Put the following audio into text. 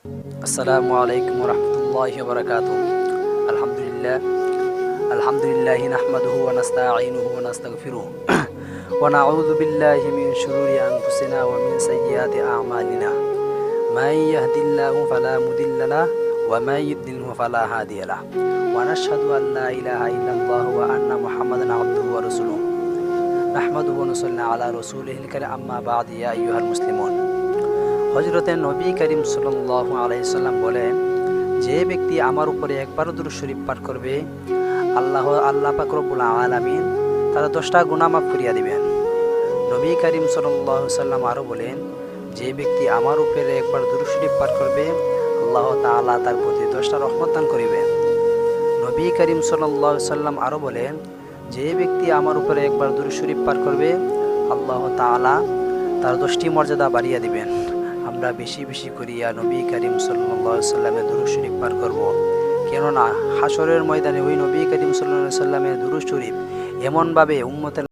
আসসালামু আলাইকুম ওয়া রাহমাতুল্লাহি ওয়া বারাকাতুহু। আলহামদুলিল্লাহ আলহামদুলিল্লাহি নাহমাদুহু ওয়া নাস্তাঈনুহু ওয়া নাস্তাগফিরুহু ওয়া নাউযু বিল্লাহি মিন শুরুরি আনফুসিনা ওয়া মিন সাইয়্যাতি আ'মালিনা। মান ইয়াহদিল্লাহু ফালা মুদিল্লা লাহু ওয়া মান ইউদ্লিলহু ফালা হাদিয়া লাহু। ওয়া নাশহাদু আন লা ইলাহা ইল্লাল্লাহু ওয়া আন্না মুহাম্মাদান আবদুহু ওয়া রাসূলুহু। নাহমাদুহু ওয়া নুসাল্লি আলা রাসূলিহিল কারীম, আম্মা বা'দ। ইয়া আইয়ুহাল মুসলিমুন। হযরতে নবী করিম সাল্লাল্লাহু আলাইহি সাল্লাম বলেন, যে ব্যক্তি আমার উপরে একবার দুরূদ শরীফ পাঠ করবে, আল্লাহ পাক রব্বুল আলামিন তার 10টা গুনাহ মাফ করিয়া দিবেন। নবী করিম সাল্লাল্লাহু আলাইহি সাল্লাম আরও বলেন, যে ব্যক্তি আমার উপরে একবার দুরূদ শরীফ পাঠ করবে, আল্লাহ তাআলা তার প্রতি 10টা রহমত দান করিবেন। নবী করিম সাল্লাল্লাহু আলাইহি সাল্লাম আরও বলেন, যে ব্যক্তি আমার উপরে একবার দুরূদ শরীফ পাঠ করবে, আল্লাহ তাআলা তার 10টি মর্যাদা বাড়িয়ে দিবেন। আমরা বেশি বেশি করিয়া নবী করিম সাল্লাল্লাহু আলাইহি সাল্লামের দুরূদ শরীফ পাঠ করব, কেননা হাসরের ময়দানে ওই নবী করিম সাল্লাল্লাহু আলাইহি সাল্লামের দুরূদ শরীফ এমনভাবে উম্মতের